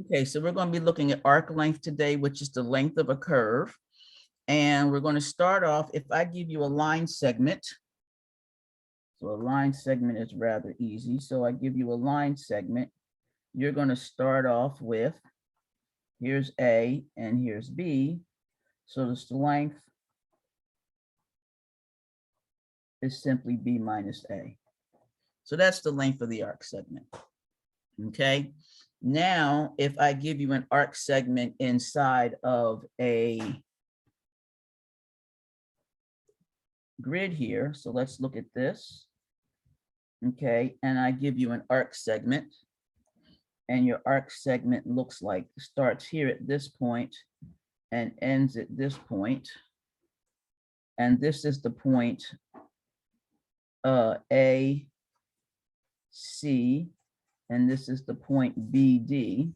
Okay, so we're going to be looking at arc length today, which is the length of a curve. And we're going to start off, if I give you a line segment. So a line segment is rather easy. So I give you a line segment. You're going to start off with, here's A and here's B. So this length is simply B minus A. So that's the length of the arc segment. Okay. Now, if I give you an arc segment inside of a grid here, so let's look at this. Okay, and I give you an arc segment, and your arc segment looks like starts here at this point and ends at this point. And this is the point A, C, and this is the point B, D.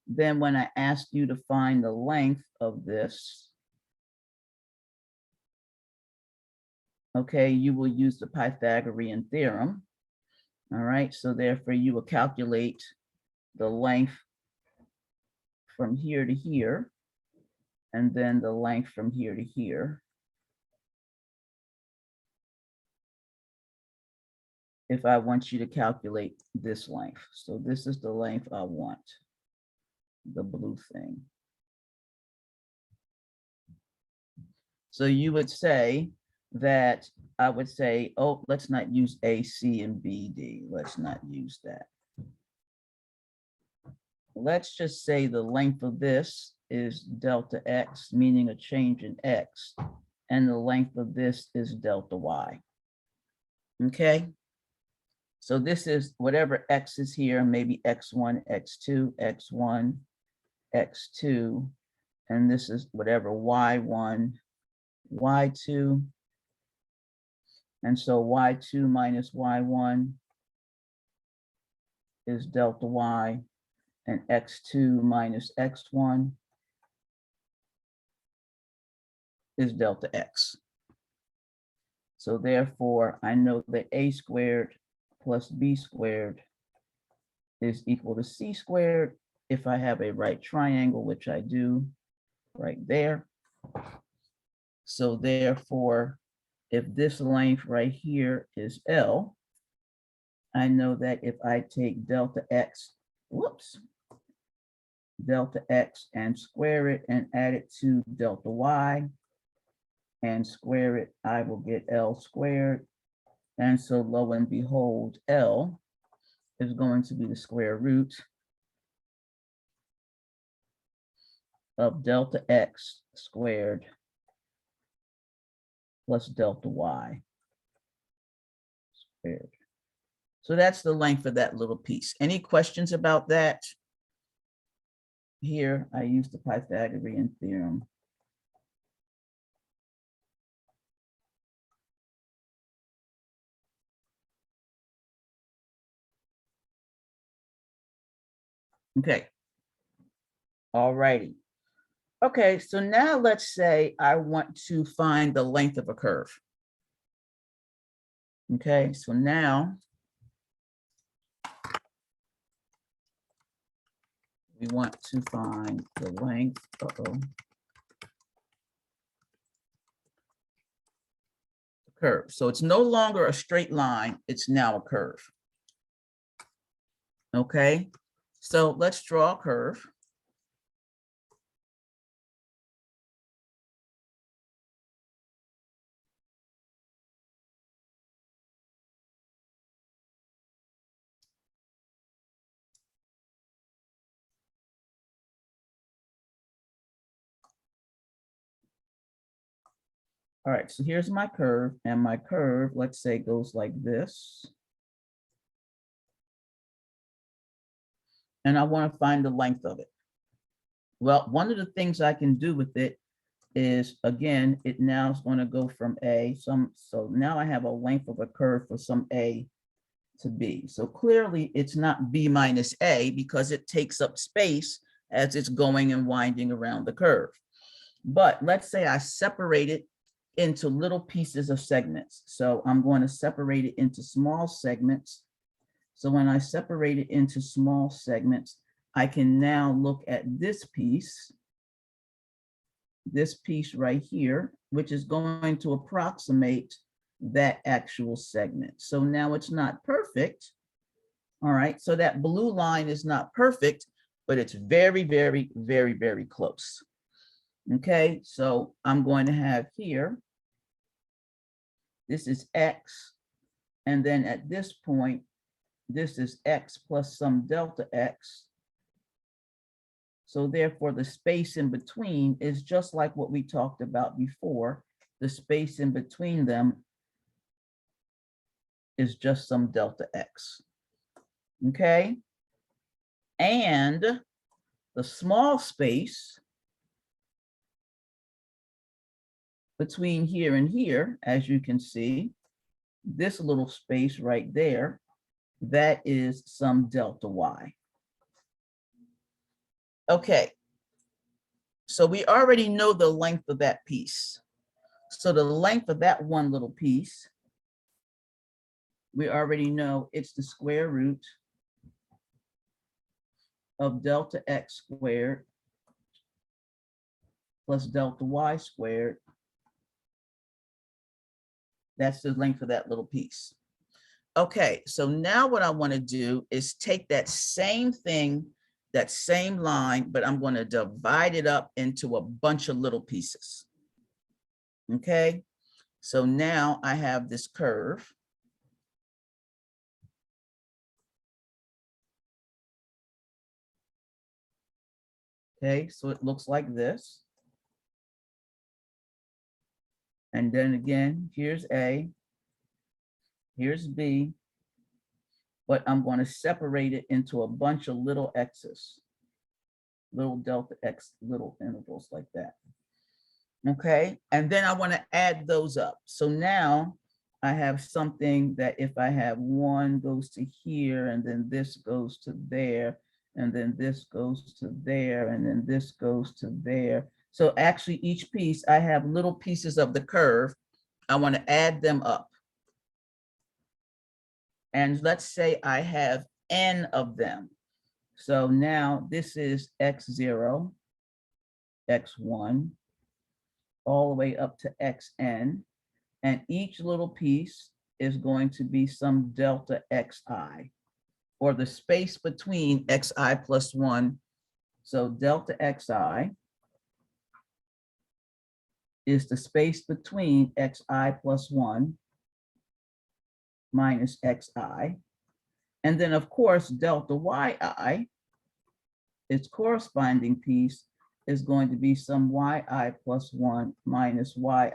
Then when I ask you to find the length of this, okay, you will use the Pythagorean theorem. All right, so therefore you will calculate the length from here to here, and then the length from here to here. If I want you to calculate this length. So this is the length I want, the blue thing. So you would say that, I would say, oh, let's not use A, C, and B, D. Let's not use that. Let's just say the length of this is delta X, meaning a change in X, and the length of this is delta Y. Okay? So this is whatever X is here, maybe X1, X2, X1, X2, and this is whatever Y1, Y2, and so Y2 minus Y1 is delta Y, and X2 minus X1 is delta X. So therefore, I know that A squared plus B squared is equal to C squared if I have a right triangle, which I do right there. So therefore, if this length right here is L, I know that if I take delta X, delta X and square it and add it to delta Y and square it, I will get L squared. And so lo and behold, L is going to be the square root of delta X squared plus delta Y squared. So that's the length of that little piece. Any questions about that? Here, I use the Pythagorean theorem. Okay. All righty. Okay, so now let's say I want to find the length of a curve. Okay, so now we want to find the length, curve. So it's no longer a straight line, it's now a curve. Okay, so let's draw a curve. All right, so here's my curve, and my curve, let's say, goes like this. And I want to find the length of it. Well, one of the things I can do with it is, again, it now is going to go from A. So now I have a length of a curve for some A to B. So clearly it's not B minus A because it takes up space as it's going and winding around the curve. But let's say I separate it into little pieces of segments. So I'm going to separate it into small segments. So when I separate it into small segments, I can now look at this piece right here, which is going to approximate that actual segment. So now it's not perfect. All right, so that blue line is not perfect, but it's very, very, very, very close. Okay, so I'm going to have here, this is X, and then at this point, this is X plus some delta X. So therefore, the space in between is just like what we talked about before. The space in between them is just some delta X. Okay? And the small space between here and here, as you can see, this little space right there, that is some delta Y. Okay, so we already know the length of that piece. So the length of that one little piece, we already know it's the square root of delta X squared plus delta Y squared. That's the length of that little piece. Okay, so now what I want to do is take that same thing, that same line, but I'm going to divide it up into a bunch of little pieces. Okay, so now I have this curve. Okay, so it looks like this. And then again, here's A, here's B, but I'm going to separate it into a bunch of little x's, little delta X, little intervals like that. Okay, and then I want to add those up. So now I have something that if I have one goes to here, and then this goes to there, and then this goes to there, and then this goes to there. So actually each piece, I have little pieces of the curve. I want to add them up. And let's say I have n of them. So now this is x0, x1, all the way up to xn. And each little piece is going to be some delta xi, or the space between xi plus 1. So delta xi is the space between xi plus 1 minus xi. And then, of course, delta yi, its corresponding piece, is going to be some yi plus 1 minus yi.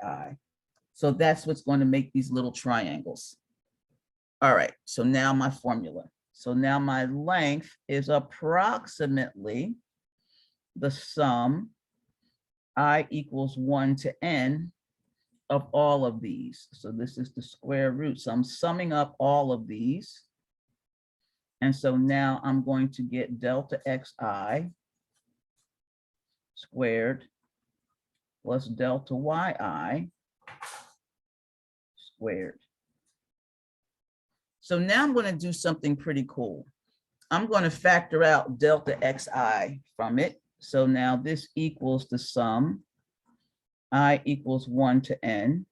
So that's what's going to make these little triangles. All right, so now my formula. So now my length is approximately the sum I equals 1 to n of all of these. So this is the square root. So I'm summing up all of these. And so now I'm going to get delta xi squared plus delta yi squared. So now I'm going to do something pretty cool. I'm going to factor out delta xi from it. So now this equals the sum I equals 1 to n,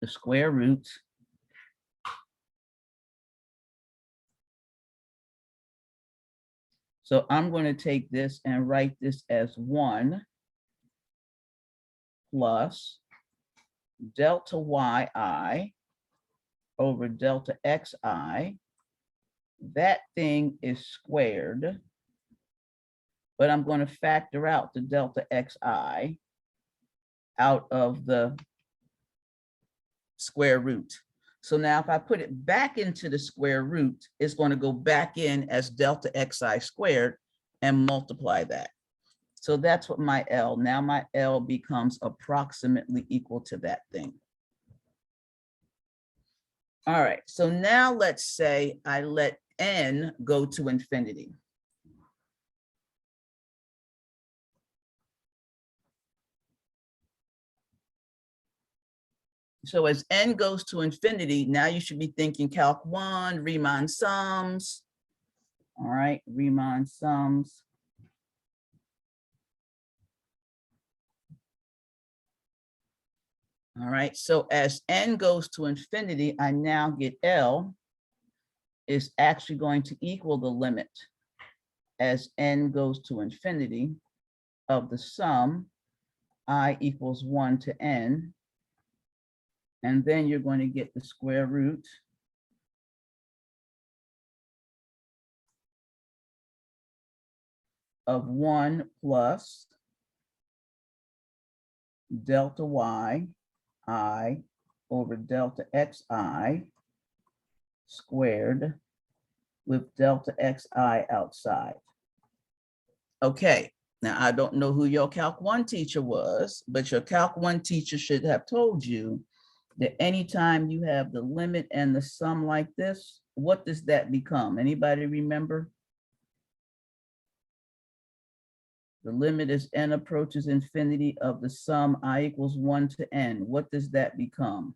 the square root So I'm going to take this and write this as 1 plus delta yi over delta xi. That thing is squared, but I'm going to factor out the delta xi out of the square root. So now if I put it back into the square root, it's going to go back in as delta xi squared and multiply that. So that's what my L, now my L becomes approximately equal to that thing. All right, so now let's say I let n go to infinity. So as n goes to infinity, now you should be thinking Calc 1, Riemann sums. All right, Riemann sums. All right, so as n goes to infinity, I now get L is actually going to equal the limit as n goes to infinity of the sum I equals 1 to n. And then you're going to get the square root of 1 plus delta y I over delta xi squared with delta xi outside. Okay, now I don't know who your Calc 1 teacher was, but your Calc 1 teacher should have told you that anytime you have the limit and the sum like this, what does that become? Anybody remember? The limit as n approaches infinity of the sum I equals 1 to n. What does that become?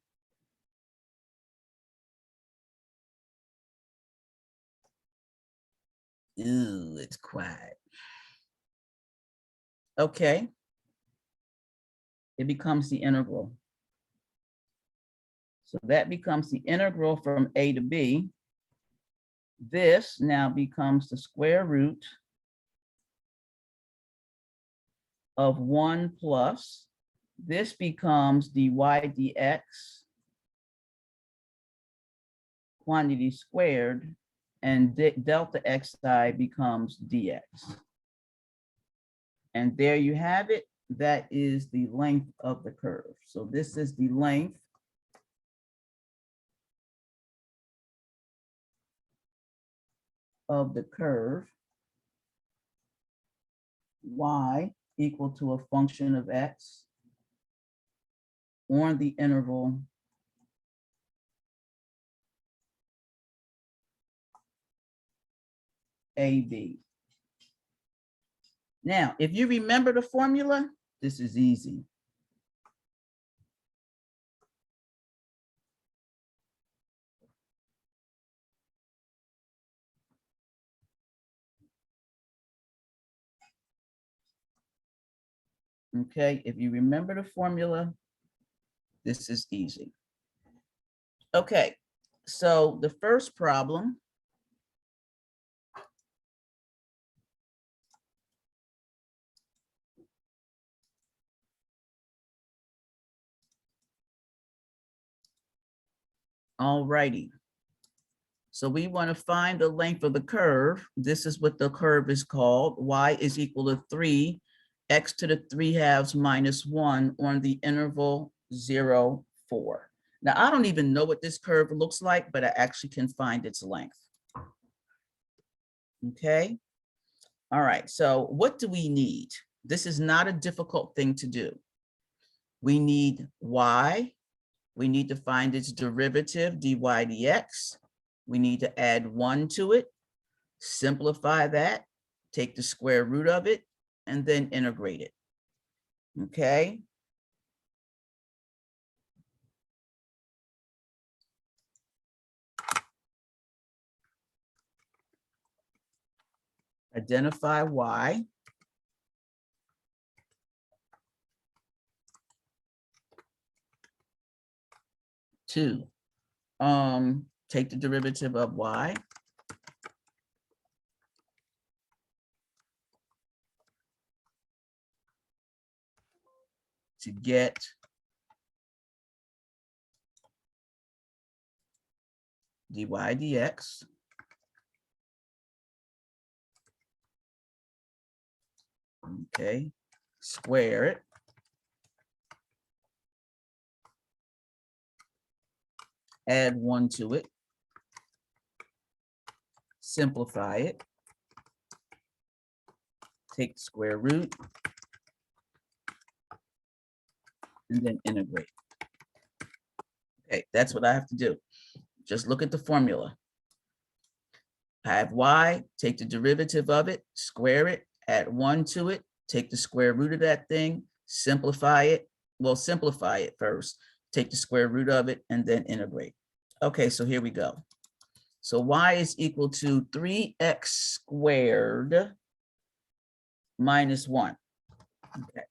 Ooh, it's quiet. Okay. It becomes the integral. So that becomes the integral from a to b. This now becomes the square root of 1 plus, this becomes dy dx, quantity squared, and delta xi becomes dx. And there you have it. That is the length of the curve. So this is the length of the curve y equal to a function of x on the interval AB. Now, if you remember the formula, this is easy. Okay, if you remember the formula, this is easy. Okay, so the first problem, all righty. So we want to find the length of the curve. This is what the curve is called. Y is equal to 3, x to the 3/2 minus 1 on the interval 0, 4. Now, I don't even know what this curve looks like, but I actually can find its length. Okay. All right. So what do we need? This is not a difficult thing to do. We need y. We need to find its derivative, dy dx. We need to add 1 to it, simplify that, take the square root of it, and then integrate it. Okay. Identify y. Two, take the derivative of y. To get dy dx. Okay, square it. Add 1 to it. Simplify it. Take the square root. And then integrate. Okay, that's what I have to do. Just look at the formula. I have y, take the derivative of it, square it, add 1 to it, take the square root of that thing, simplify it. Well, simplify it first, take the square root of it, and then integrate. Okay, so here we go. So y is equal to 3x squared minus 1. Okay.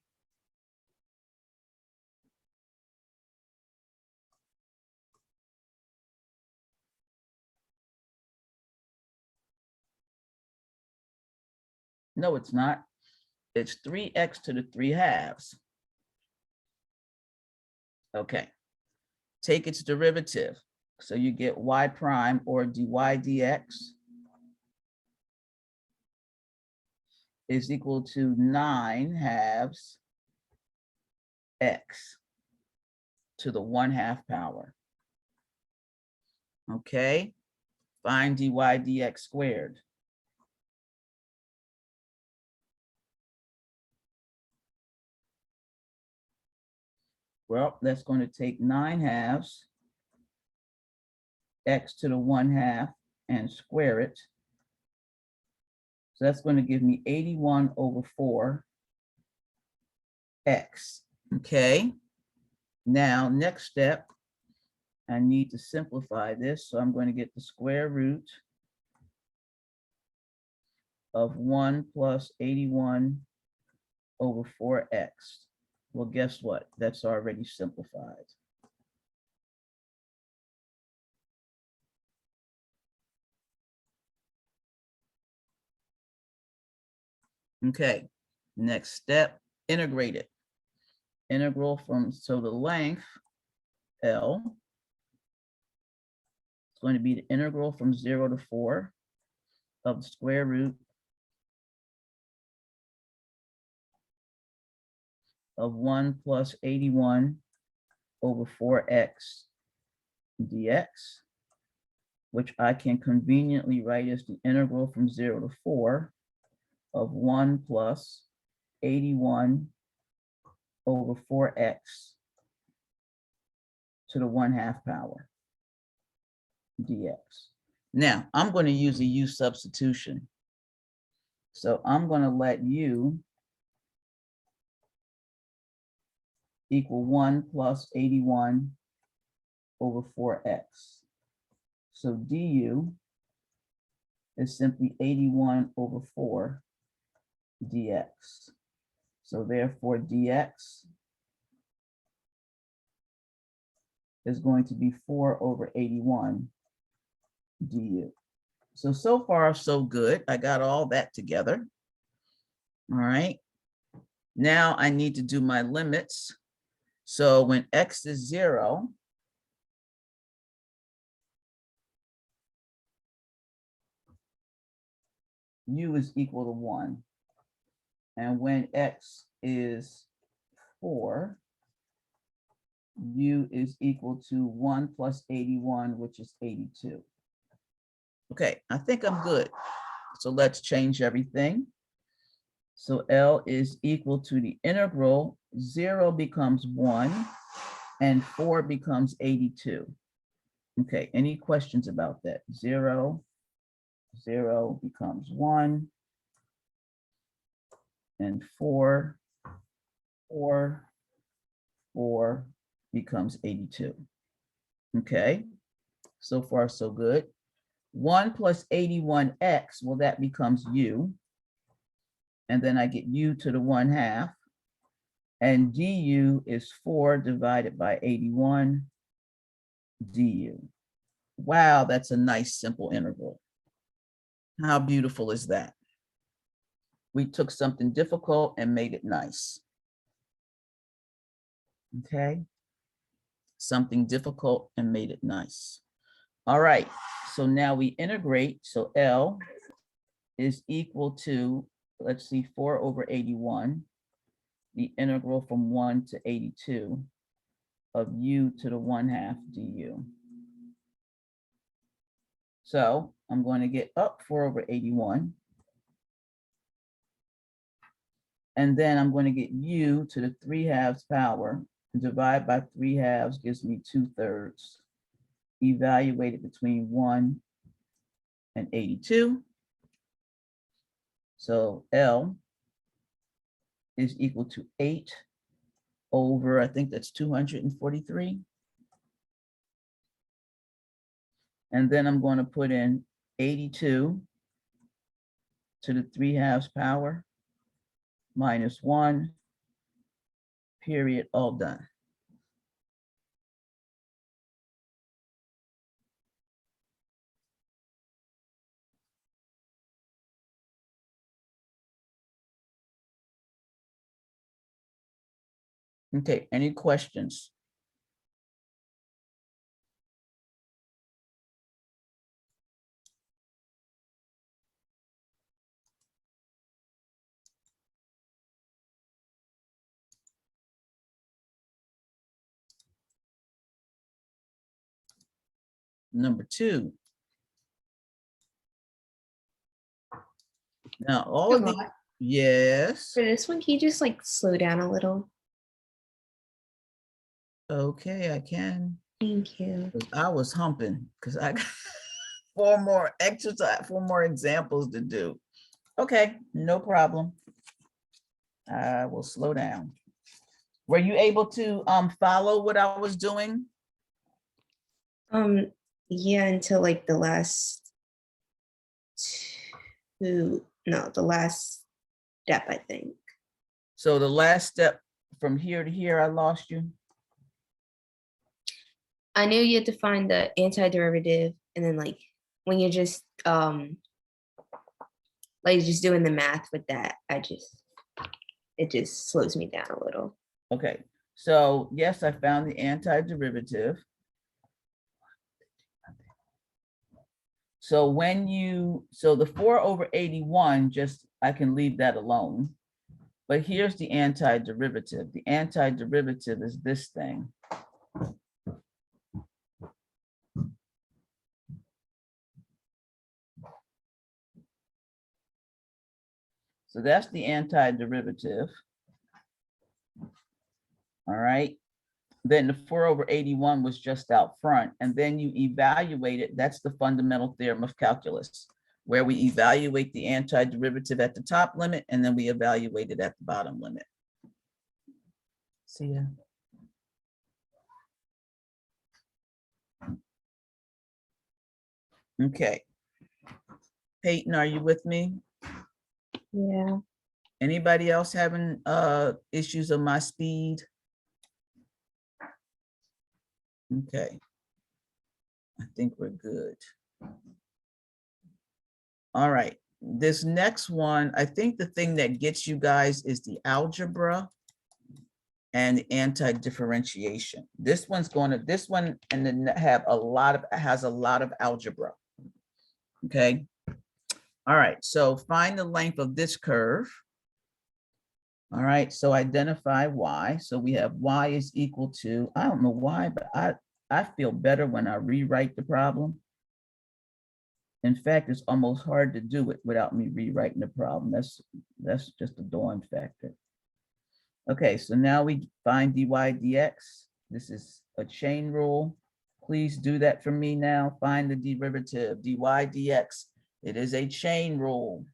No, it's not. It's 3x to the 3 halves. Okay. Take its derivative. So you get y prime or dy dx is equal to 9 halves x to the 1/2 power. Okay. Find dy dx squared. Well, that's going to take 9 halves x to the 1/2 and square it. So that's going to give me 81 over 4 x. Okay. Now, next step, I need to simplify this. So I'm going to get the square root of 1 plus 81 over 4x. Well, guess what? That's already simplified. Okay, next step, integrate it. Integral from, so the length, L, is going to be the integral from 0 to 4 of the square root of 1 plus 81 over 4x dx, which I can conveniently write as the integral from 0 to 4 of 1 plus 81 over 4x to the 1/2 power dx. Now, I'm going to use a u substitution. So I'm going to let u equal 1 plus 81 over 4x. So du is simply 81 over 4 dx. So therefore dx is going to be 4 over 81 du. So far, so good. I got all that together. All right. Now I need to do my limits. So when x is 0, u is equal to 1. And when x is 4, u is equal to 1 plus 81, which is 82. Okay, I think I'm good. So let's change everything. So L is equal to the integral, 0 becomes 1, and 4 becomes 82. Okay, any questions about that? 0, 0 becomes 1, and 4, 4, 4 becomes 82. Okay, so far so good. 1 plus 81x, well, that becomes u. And then I get u to the 1/2. And du is 4 divided by 81 du. Wow, that's a nice simple integral. How beautiful is that? We took something difficult and made it nice. Okay, something difficult and made it nice. All right, so now we integrate. So L is equal to, let's see, 4 over 81, the integral from 1 to 82 of u to the 1/2 du. So I'm going to get up 4 over 81. And then I'm going to get u to the 3/2 power. Divide by 3/2 gives me 2/3. Evaluate it between 1 and 82. So L is equal to 8 over, I think that's 243. And then I'm going to put in 82 to the 3/2 power minus 1, period, all done. Okay, any questions? Number 2. Now, all of the, yes. For this one, can you just like slow down a little? Okay, I can. Thank you. I was humping because I got 4 more exercise, 4 more examples to do. Okay, no problem. I will slow down. Were you able to follow what I was doing? Yeah, until like the last the last step, I think. So the last step from here to here, I lost you. I knew you had to find the antiderivative, and then like when you're just like just doing the math with that, it just slows me down a little. Okay, so yes, I found the antiderivative. So so the 4/81, just, I can leave that alone. But here's the antiderivative. The antiderivative is this thing. So that's the antiderivative. All right. Then the 4/81 was just out front, and then you evaluate it. That's the fundamental theorem of calculus, where we evaluate the antiderivative at the top limit, and then we evaluate it at the bottom limit. See ya. Okay. Peyton, are you with me? Yeah. Anybody else having issues of my speed? Okay. I think we're good. All right. This next one, I think the thing that gets you guys is the algebra and the anti-differentiation. This one and then has a lot of algebra. Okay. All right. So find the length of this curve. All right. So identify y. So we have y is equal to, I don't know why, but I feel better when I rewrite the problem. In fact, it's almost hard to do it without me rewriting the problem. That's just a dawn factor. Okay, so now we find dy dx. This is a chain rule. Please do that for me now. Find the derivative, dy dx. It is a chain rule.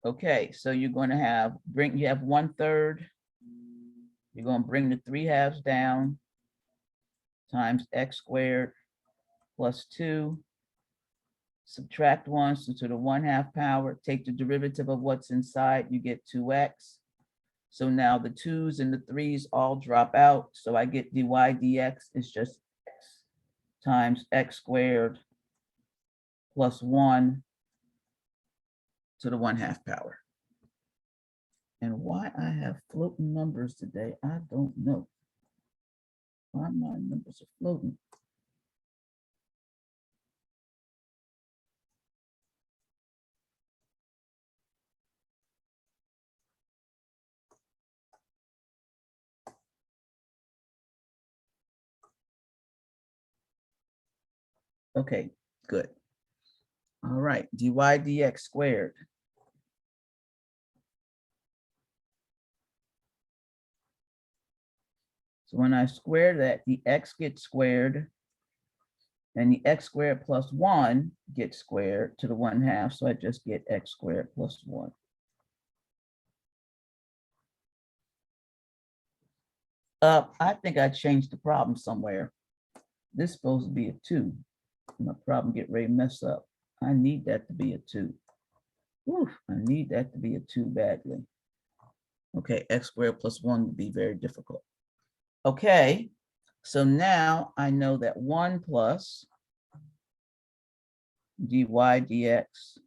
Okay, so you're going to have, you have 1/3. You're going to bring the 3/2 down times x squared plus 2. Subtract 1, so to the 1/2 power, take the derivative of what's inside, you get 2x. So now the 2's and the 3's all drop out. So I get dy dx is just x times x squared plus 1 to the 1/2 power. And why I have floating numbers today, I don't know. Why my numbers are floating. Okay, good. All right, dy dx squared. So when I square that, the x gets squared, and the x squared plus 1 gets squared to the 1/2. So I just get x squared plus 1. I think I changed the problem somewhere. This is supposed to be a 2. My problem get ready to mess up. I need that to be a 2. Oof, I need that to be a 2 badly. Okay, x squared plus 1 would be very difficult. Okay, so now I know that 1 plus dy dx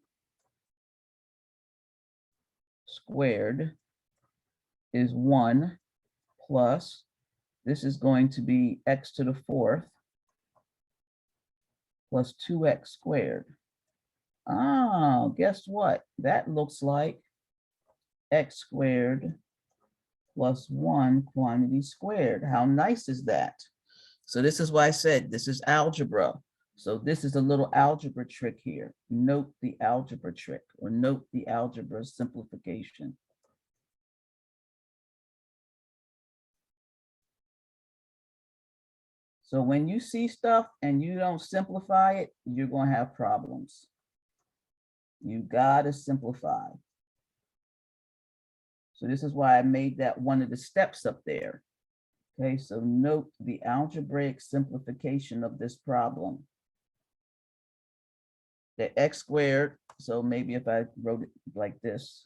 squared is 1 plus, this is going to be x to the 4th plus 2x squared. Oh, guess what? That looks like x squared plus 1 quantity squared. How nice is that? So this is why I said this is algebra. So this is a little algebra trick here. Note the algebra trick, or note the algebra simplification. So when you see stuff and you don't simplify it, you're going to have problems. You got to simplify. So this is why I made that one of the steps up there. Okay, so note the algebraic simplification of this problem. The x squared, so maybe if I wrote it like this,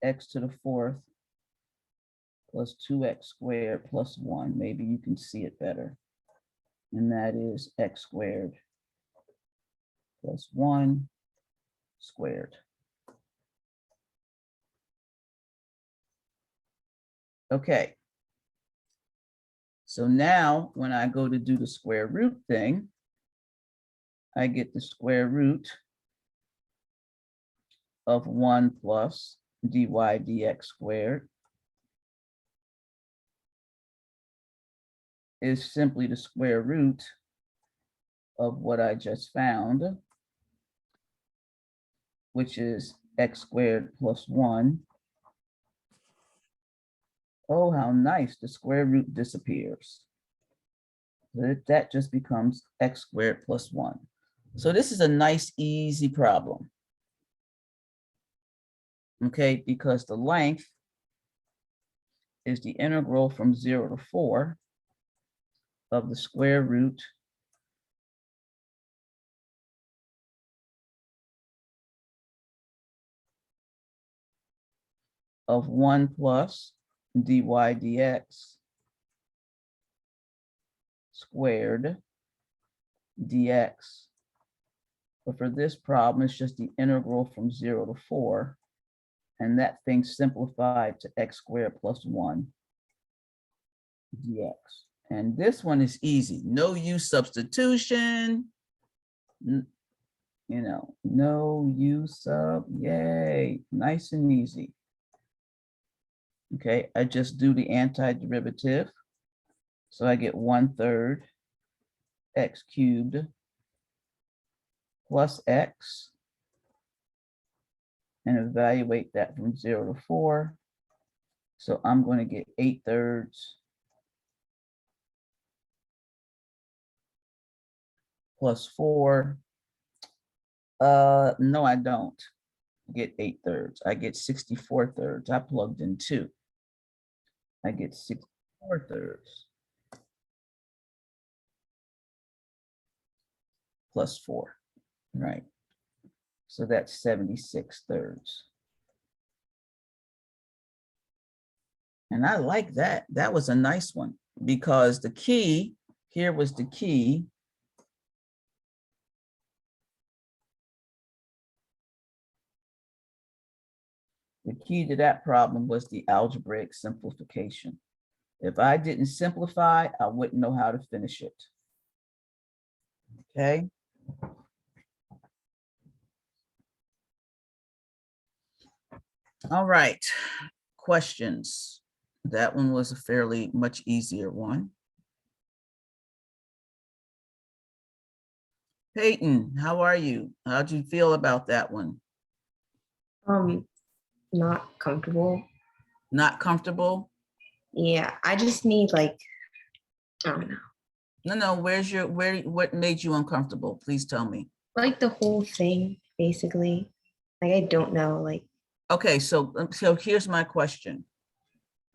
x to the 4th plus 2x squared plus 1, maybe you can see it better. And that is x squared plus 1 squared. Okay. So now when I go to do the square root thing, I get the square root of 1 plus dy dx squared is simply the square root of what I just found, which is x squared plus 1. Oh, how nice, the square root disappears. That just becomes x squared plus 1. So this is a nice, easy problem. Okay, because the length is the integral from 0 to 4 of the square root of 1 plus dy dx squared dx. But for this problem, it's just the integral from 0 to 4. And that thing simplified to x squared plus 1 dx. And this one is easy. No use substitution. You know, no use sub. Yay. Nice and easy. Okay, I just do the antiderivative. So I get 1/3 x cubed plus x, and evaluate that from 0 to 4. So I'm going to get 8/3 plus 4. No, I don't get 8/3. I get 64/3. I plugged in 2. I get 64/3 plus 4, right? So that's 76/3. And I like that. That was a nice one, because the key here was the key. The key to that problem was the algebraic simplification. If I didn't simplify, I wouldn't know how to finish it. Okay. All right. Questions. That one was a fairly much easier one. Peyton, how are you? How'd you feel about that one? Not comfortable. Not comfortable? Yeah, I just need like, I don't know, No, what made you uncomfortable? Please tell me. like the whole thing, basically. Like I don't know, Okay, so here's my question.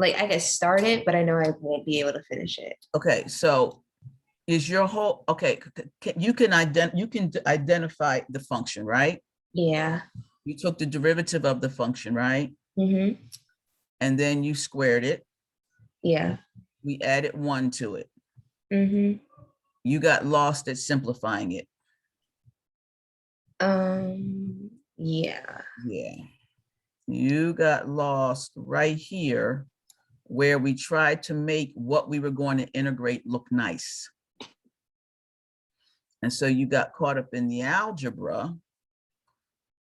like I could start it, but I know I won't be able to finish it. Okay, so is your whole, okay, you can identify the function, right? Yeah. You took the derivative of the function, right? Mm-hmm. And then you squared it. Yeah. We added 1 to it. Mm-hmm. You got lost at simplifying it. Yeah. Yeah. You got lost right here where we tried to make what we were going to integrate look nice. And so you got caught up in the algebra,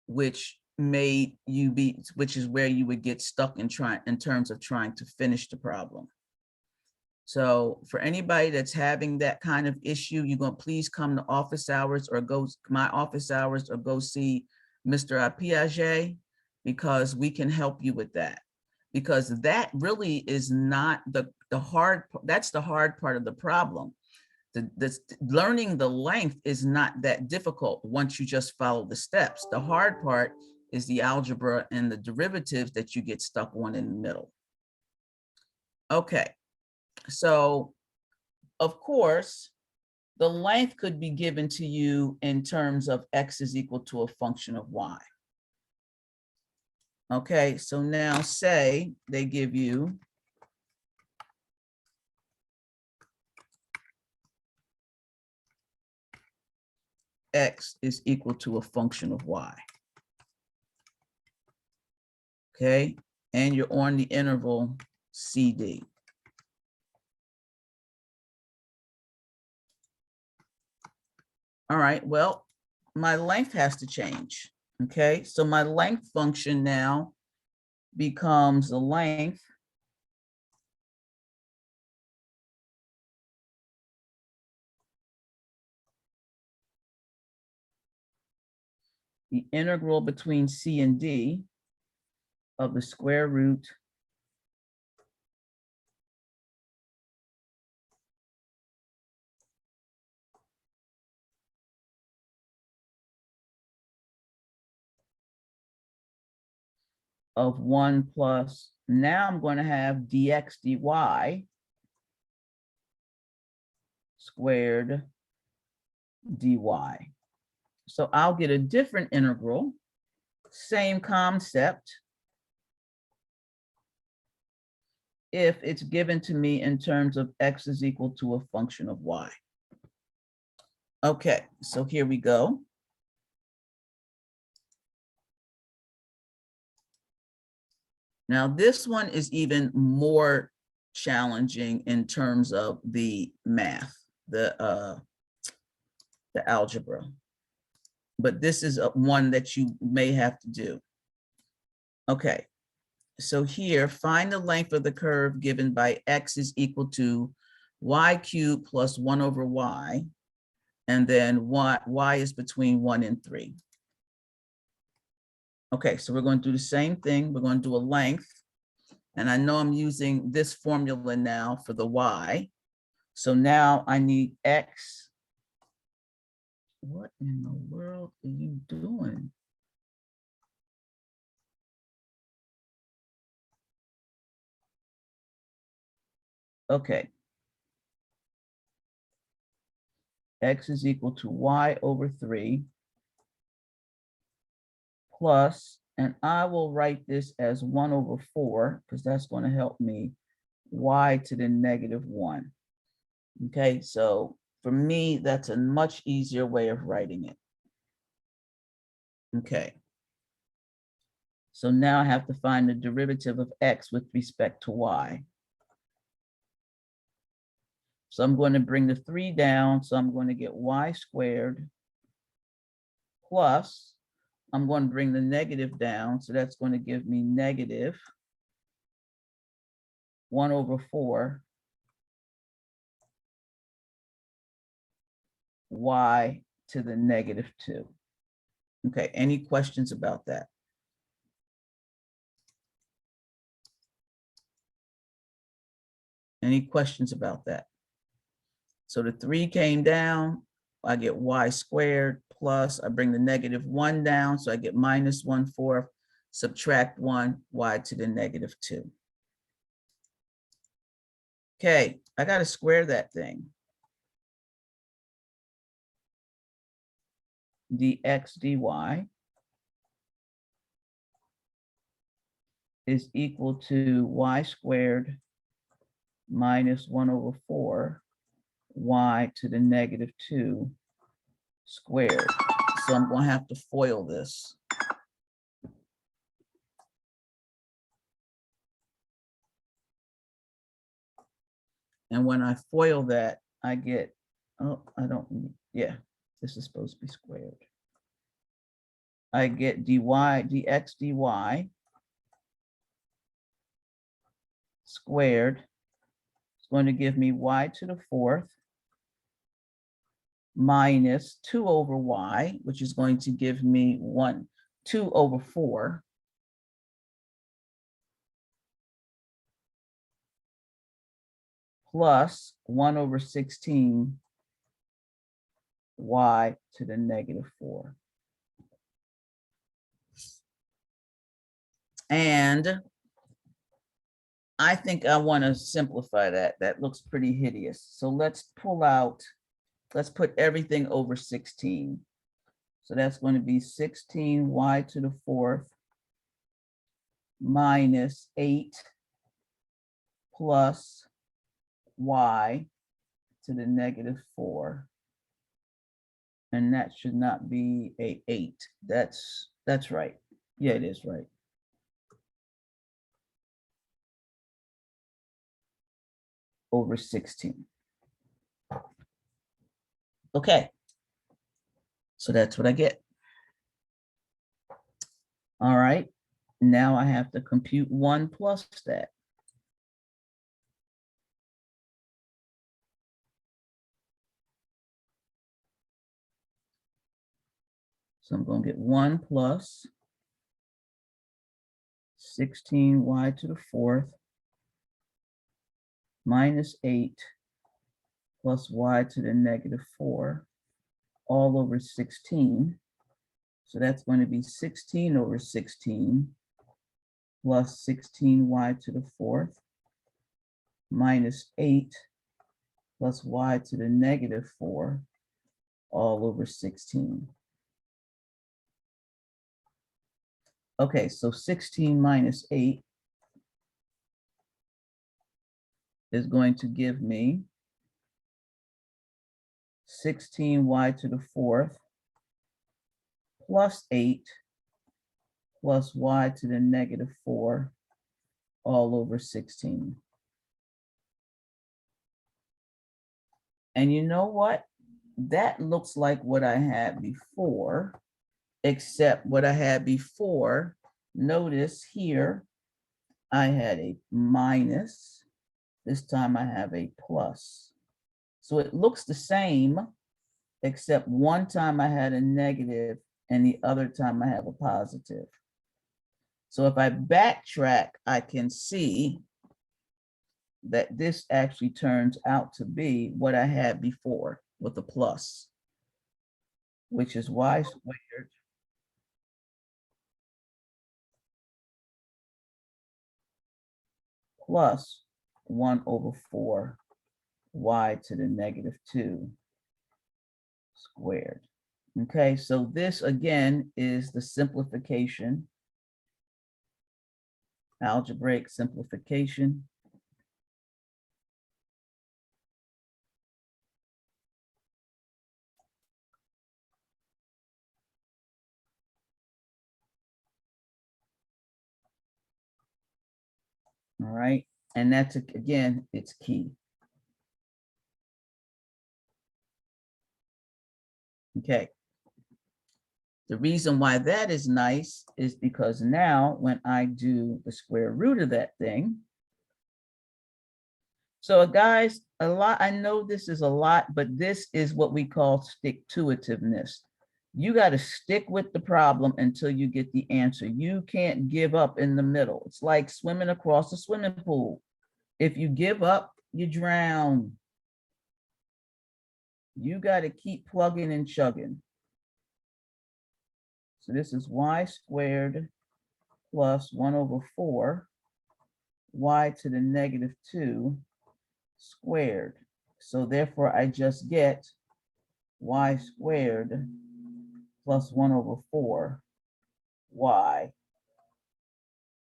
which made you be, which is where you would get stuck in terms of trying to finish the problem. So for anybody that's having that kind of issue, you're going to please come to office hours or go my office hours or go see Mr. Piaget, because we can help you with that. Because that really is not the hard, that's the hard part of the problem. The learning the length is not that difficult once you just follow the steps. The hard part is the algebra and the derivatives that you get stuck on in the middle. Okay, so of course, the length could be given to you in terms of x is equal to a function of y. Okay, so now say they give you x is equal to a function of y. Okay, and you're on the interval CD. All right, well, my length has to change. Okay, so my length function now becomes the length the integral between C and D of the square root of 1 plus, now I'm going to have dx dy squared dy. So I'll get a different integral, same concept, if it's given to me in terms of x is equal to a function of y. Okay, so here we go. Now this one is even more challenging in terms of the math, the algebra. But this is one that you may have to do. Okay, so here, find the length of the curve given by x is equal to y cubed plus 1 over y, and then y is between 1 and 3. Okay, so we're going to do the same thing. We're going to do a length. And I know I'm using this formula now for the y. So now I need x. What in the world are you doing? Okay. X is equal to y over 3 plus, and I will write this as 1 over 4 because that's going to help me, y to the negative 1. Okay, so for me, that's a much easier way of writing it. Okay. So now I have to find the derivative of x with respect to y. So I'm going to bring the 3 down. So I'm going to get y squared plus, I'm going to bring the negative down. So that's going to give me negative 1 over 4 y to the negative 2. Okay, any questions about that? Any questions about that? So the 3 came down, I get y squared plus, I bring the -1 down, so I get -1/4, subtract 1, y to the -2. Okay, I got to square that thing. Dx dy is equal to y squared minus 1/4 y to the -2 squared. So I'm going to have to FOIL this. And when I FOIL that, I get, oh, I don't, yeah, this is supposed to be squared. I get dx dy squared. It's going to give me y to the 4th minus 2 over y, which is going to give me 2 over 4. Plus 1 over 16 y to the -4. And I think I want to simplify that. That looks pretty hideous. So let's put everything over 16. So that's going to be 16 y to the 4th minus 8 plus y to the -4. And that should not be a 8. That's right. Yeah, it is right. Over 16. Okay. So that's what I get. All right. Now I have to compute 1 plus that. So I'm going to get 1 plus 16y to the 4th minus 8 plus y to the -4 all over 16. So that's going to be 16 over 16 plus 16y to the 4th minus 8 plus y to the -4 all over 16. Okay, so 16 minus 8 is going to give me 16y to the 4th plus 8 plus y to the -4 all over 16. And you know what? That looks like what I had before, except what I had before, notice here, I had a minus. This time I have a plus. So it looks the same, except one time I had a negative and the other time I have a positive. So if I backtrack, I can see that this actually turns out to be what I had before with a plus, which is y squared plus 1/4 y to the -2 squared. Okay, so this again is the simplification, algebraic simplification. All right, and that's, again, it's key. Okay. The reason why that is nice is because now when I do the square root of that thing, so guys, a lot, I know this is a lot, but this is what we call stick-to-itiveness. You got to stick with the problem until you get the answer. You can't give up in the middle. It's like swimming across a swimming pool. If you give up, you drown. You got to keep plugging and chugging. So this is y squared plus 1 over 4 y to the negative 2 squared. So therefore, I just get y squared plus 1 over 4 y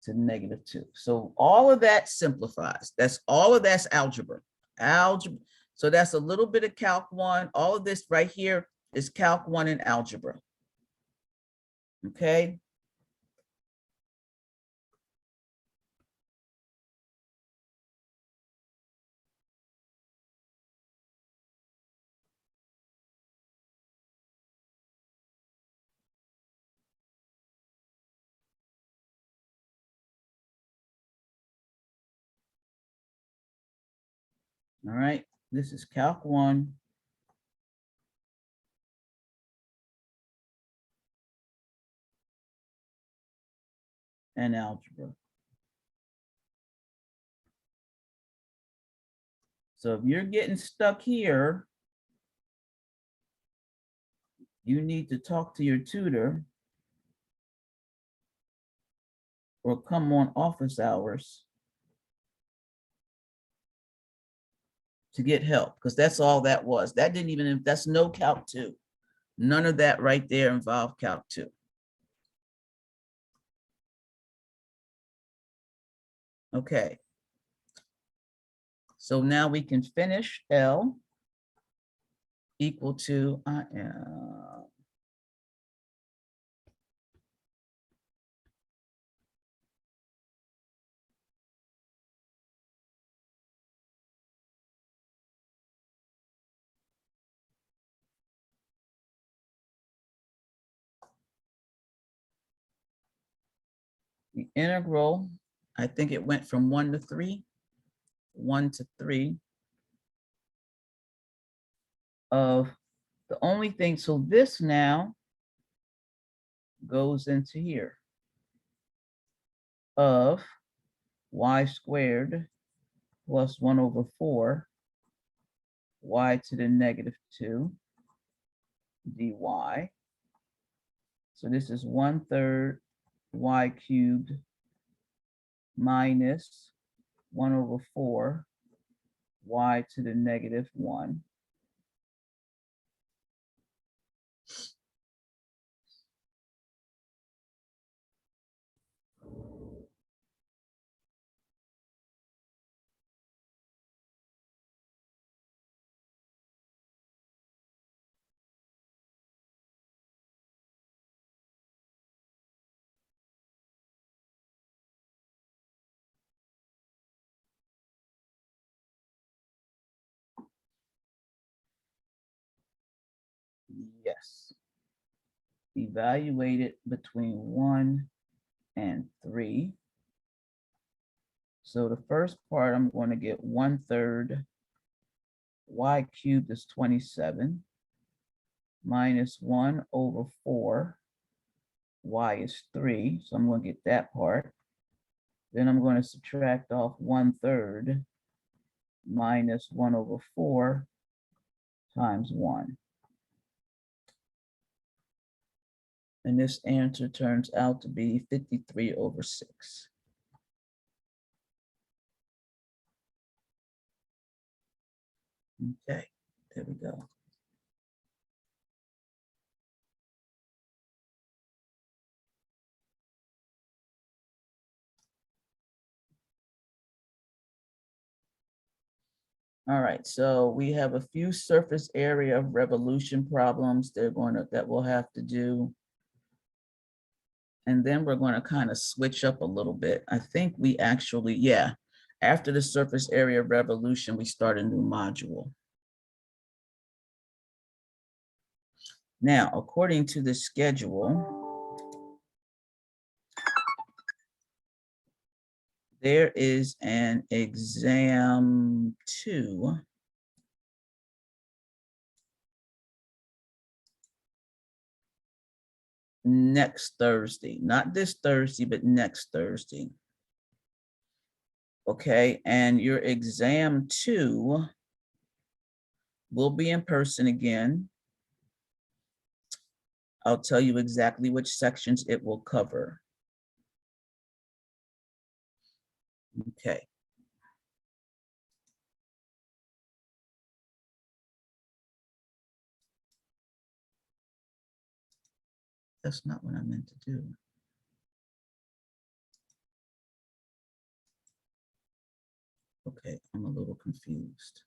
to negative 2. So all of that simplifies. That's all of that's algebra. Algebra. So that's a little bit of Calc 1. All of this right here is Calc 1 in algebra. Okay. All right. This is Calc 1. And algebra. So if you're getting stuck here, you need to talk to your tutor or come on office hours to get help, because that's all that was. That didn't even, that's no Calc 2. None of that right there involved Calc 2. Okay. So now we can finish L equal to, the integral, I think it went from 1 to 3, 1 to 3 of the only thing. So this now goes into here of y squared plus 1 over 4 y to the negative 2 dy. So this is 1/3 y cubed minus 1 over 4 y to the negative 1. Yes. Evaluate it between 1 and 3. So the first part, I'm going to get 1/3 y cubed is 27 minus 1 over 4 y is 3. So I'm going to get that part. Then I'm going to subtract off 1/3 minus 1 over 4 times 1. And this answer turns out to be 53 over 6. Okay, there we go. All right, so we have a few surface area of revolution problems that we'll have to do. And then we're going to kind of switch up a little bit. I think we actually, yeah, after the surface area of revolution, we start a new module. Now, according to the schedule, there is an exam 2 next Thursday, not this Thursday, but next Thursday. Okay, and your exam 2 will be in person again. I'll tell you exactly which sections it will cover. Okay. That's not what I meant to do. Okay, I'm a little confused.